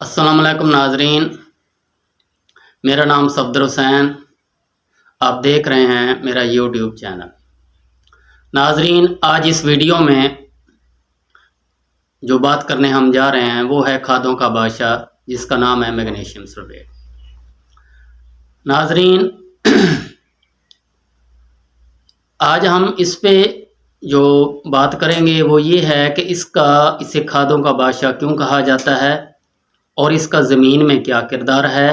अस्सलाम वालेकुम नाजरीन, मेरा नाम सफदर हुसैन। आप देख रहे हैं मेरा यूट्यूब चैनल। नाजरीन, आज इस वीडियो में जो बात करने हम जा रहे हैं वो है खादों का बादशाह, जिसका नाम है मैग्नीशियम सल्फेट। नाजरीन, आज हम इस पे जो बात करेंगे वो ये है कि इसे खादों का बादशाह क्यों कहा जाता है और इसका ज़मीन में क्या किरदार है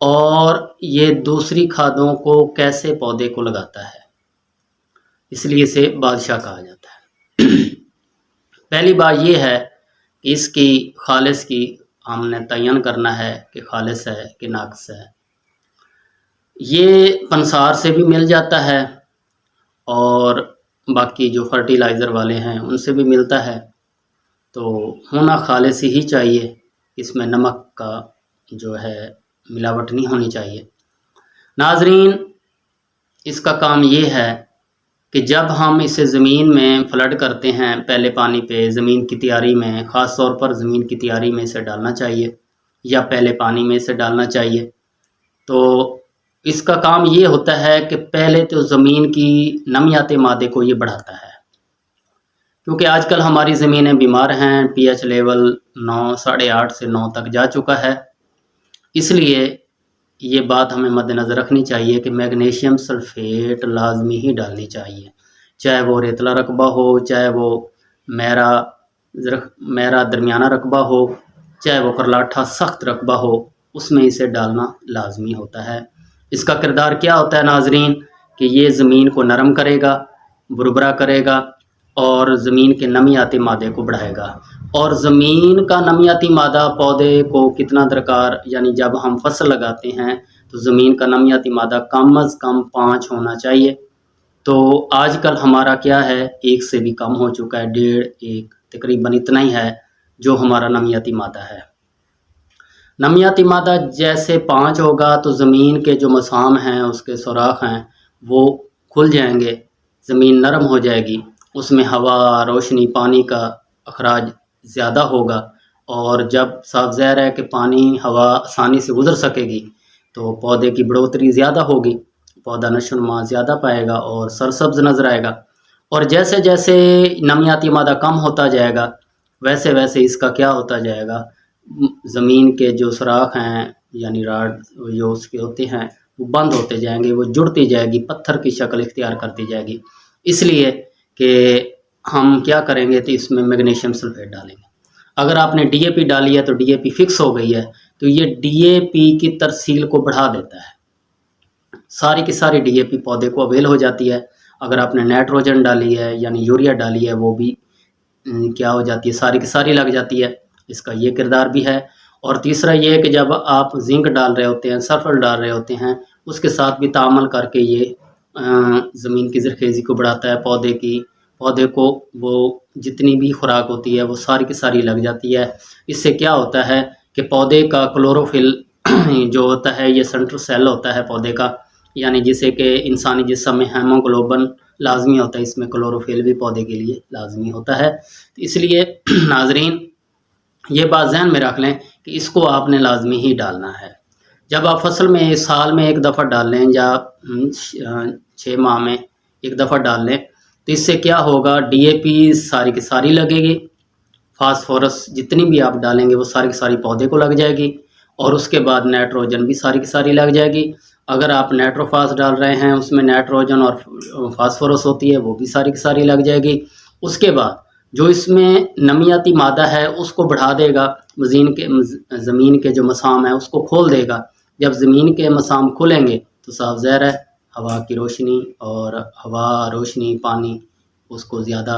और ये दूसरी खादों को कैसे पौधे को लगाता है, इसलिए इसे बादशाह कहा जाता है। पहली बात ये है कि इसकी खालिस की हमने तयन करना है कि खालिस है कि नाक़िस है। ये पंसार से भी मिल जाता है और बाकी जो फर्टिलाइज़र वाले हैं उनसे भी मिलता है, तो होना खालिस ही चाहिए। इसमें नमक का जो है मिलावट नहीं होनी चाहिए। नाजरीन, इसका काम ये है कि जब हम इसे ज़मीन में फ्लड करते हैं, पहले पानी पे ज़मीन की तैयारी में, ख़ास तौर पर ज़मीन की तैयारी में इसे डालना चाहिए या पहले पानी में इसे डालना चाहिए। तो इसका काम ये होता है कि पहले तो ज़मीन की नमियाते मादे को ये बढ़ाता है, क्योंकि आजकल हमारी ज़मीनें बीमार हैं। पीएच लेवल 9, 8.5 से 9 तक जा चुका है। इसलिए ये बात हमें मद्देनज़र रखनी चाहिए कि मैग्नीशियम सल्फेट लाजमी ही डालनी चाहिए, चाहे वो रेतला रकबा हो, चाहे वो मेरा दरमियाना रकबा हो, चाहे वो करलाठा सख्त रकबा हो, उसमें इसे डालना लाजमी होता है। इसका किरदार क्या होता है नाजरीन, कि ये ज़मीन को नरम करेगा, बुरबरा करेगा और ज़मीन के नमियाती मादे को बढ़ाएगा। और ज़मीन का नमियाती मादा पौधे को कितना दरकार, यानी जब हम फसल लगाते हैं तो ज़मीन का नमियाती मादा कम अज़ कम 5 होना चाहिए। तो आजकल हमारा क्या है, 1 से भी कम हो चुका है, 1.5, 1 तकरीबन इतना ही है जो हमारा नमियाती मादा है। नमियाती मादा जैसे 5 होगा तो ज़मीन के जो मसाम हैं, उसके सुराख हैं, वो खुल जाएंगे, ज़मीन नरम हो जाएगी, उसमें हवा, रोशनी, पानी का अखराज ज़्यादा होगा। और जब साफ ज़ाहिर है कि पानी हवा आसानी से गुज़र सकेगी तो पौधे की बढ़ोतरी ज़्यादा होगी, पौधा नशोनुमा ज़्यादा पाएगा और सरसब्ज़ नज़र आएगा। और जैसे जैसे नमियाती मादा कम होता जाएगा वैसे वैसे इसका क्या होता जाएगा, ज़मीन के जो सुराख हैं यानी राड जो उसके होते हैं वो बंद होते जाएंगे, वो जुड़ती जाएगी, पत्थर की शक्ल इख्तियार करती जाएगी। इसलिए कि हम क्या करेंगे तो इसमें मैग्नीशियम सल्फेट डालेंगे। अगर आपने डीएपी डाली है तो डीएपी फिक्स हो गई है, तो ये डीएपी की तरसील को बढ़ा देता है, सारी की सारी डीएपी पौधे को अवेल हो जाती है। अगर आपने नाइट्रोजन डाली है यानी यूरिया डाली है, वो भी क्या हो जाती है, सारी की सारी लग जाती है। इसका ये किरदार भी है। और तीसरा ये है कि जब आप जिंक डाल रहे होते हैं, सल्फर डाल रहे होते हैं, उसके साथ भी तामल करके ये ज़मीन की ज़रखेज़ी को बढ़ाता है। पौधे को वो जितनी भी खुराक होती है वो सारी की सारी लग जाती है। इससे क्या होता है कि पौधे का क्लोरोफिल जो होता है, ये सेंट्रल सेल होता है पौधे का, यानी जिसे कि इंसानी जिस्म में हेमोग्लोबिन लाजमी होता है, इसमें क्लोरोफिल भी पौधे के लिए लाजमी होता है। तो इसलिए नाजरीन, ये बात ज़हन में रख लें कि इसको आपने लाजमी ही डालना है। जब आप फसल में साल में एक दफ़ा डाल लें या 6 माह में एक दफ़ा डाल लें तो इससे क्या होगा, डीएपी सारी की सारी लगेगी, फास्फोरस जितनी भी आप डालेंगे वो सारी की सारी पौधे को लग जाएगी, और उसके बाद नाइट्रोजन भी सारी की सारी लग जाएगी। अगर आप नाइट्रोफास डाल रहे हैं उसमें नाइट्रोजन और फास्फोरस होती है, वो भी सारी की सारी लग जाएगी। उसके बाद जो इसमें नमियाती मादा है उसको बढ़ा देगा, ज़मीन के जो मसाम है उसको खोल देगा। जब ज़मीन के मसाम खुलेंगे तो साफ ज़ाहिर है हवा की रोशनी और हवा, रोशनी, पानी उसको ज़्यादा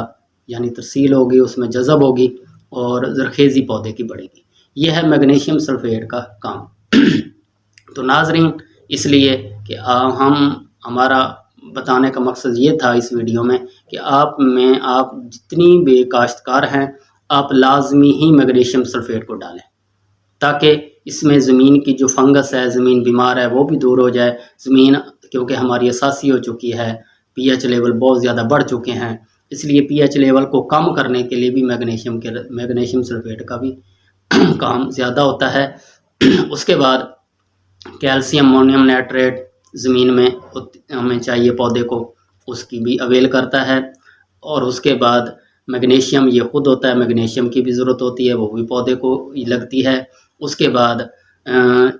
यानी तरसील होगी, उसमें जज़ब होगी और ज़रखेज़ी पौधे की बढ़ेगी। यह है मैग्नीशियम सल्फेट का काम। तो नाजरीन, इसलिए कि हमारा बताने का मकसद ये था इस वीडियो में कि आप जितनी भी काश्तकार हैं, आप लाजमी ही मैग्नीशियम सल्फेट को डालें, ताकि इसमें ज़मीन की जो फंगस है, ज़मीन बीमार है, वो भी दूर हो जाए। ज़मीन क्योंकि हमारी असासी हो चुकी है, पीएच लेवल बहुत ज़्यादा बढ़ चुके हैं, इसलिए पीएच लेवल को कम करने के लिए भी मैग्नीशियम सल्फेट का भी काम ज़्यादा होता है। उसके बाद कैल्शियम अमोनियम नाइट्रेट ज़मीन में हमें चाहिए पौधे को, उसकी भी अवेल करता है। और उसके बाद मैग्नीशियम ये खुद होता है, मैग्नीशियम की भी ज़रूरत होती है, वो भी पौधे को लगती है। उसके बाद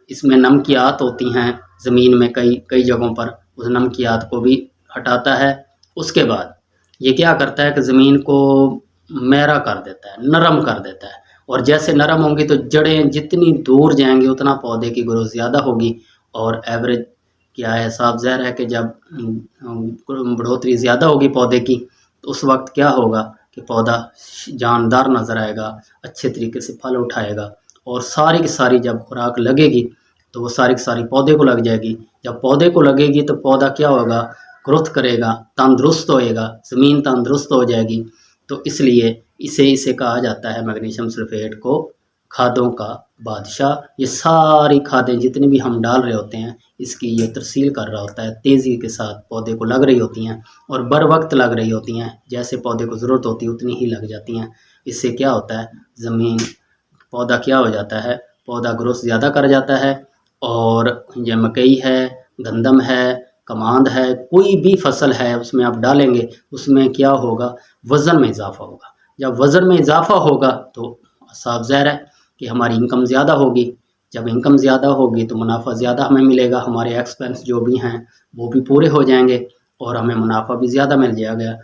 इसमें नमकियात होती हैं ज़मीन में, कई जगहों पर उस नमकियात को भी हटाता है। उसके बाद ये क्या करता है कि ज़मीन को मैरा कर देता है, नरम कर देता है। और जैसे नरम होंगी तो जड़ें जितनी दूर जाएंगी उतना पौधे की ग्रोथ ज़्यादा होगी। और एवरेज क्या है, साफ ज़ाहिर है कि जब बढ़ोतरी ज़्यादा होगी पौधे की तो उस वक्त क्या होगा कि पौधा जानदार नज़र आएगा, अच्छे तरीके से फल उठाएगा। और सारी की सारी जब खुराक लगेगी तो वो सारी की सारी पौधे को लग जाएगी। जब पौधे को लगेगी तो पौधा क्या होगा, ग्रोथ करेगा, तंदुरुस्त होएगा, ज़मीन तंदुरुस्त हो जाएगी। तो इसलिए इसे कहा जाता है मैग्नीशियम सल्फेट को खादों का बादशाह। ये सारी खादें जितनी भी हम डाल रहे होते हैं इसकी ये तरसील कर रहा होता है, तेज़ी के साथ पौधे को लग रही होती हैं और बर वक्त लग रही होती हैं। जैसे पौधे को ज़रूरत होती है उतनी ही लग जाती हैं। इससे क्या होता है, ज़मीन पौधा क्या हो जाता है, पौधा ग्रोथ ज़्यादा कर जाता है। और ये मकई है, गंदम है, कमांद है, कोई भी फसल है उसमें आप डालेंगे उसमें क्या होगा, वज़न में इजाफा होगा। जब वज़न में इजाफा होगा तो साफ ज़ाहिर है कि हमारी इनकम ज़्यादा होगी। जब इनकम ज़्यादा होगी तो मुनाफा ज़्यादा हमें मिलेगा, हमारे एक्सपेंस जो भी हैं वो भी पूरे हो जाएंगे और हमें मुनाफा भी ज़्यादा मिल जाएगा।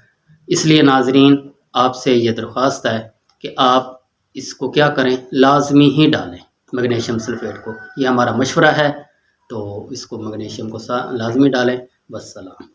इसलिए नाजरीन आपसे ये दरख्वास्त है कि आप इसको क्या करें, लाजमी ही डालें मैग्नीशियम सल्फेट को। ये हमारा मशवरा है, तो इसको मैग्नीशियम को लाजमी डालें। वस्सलाम।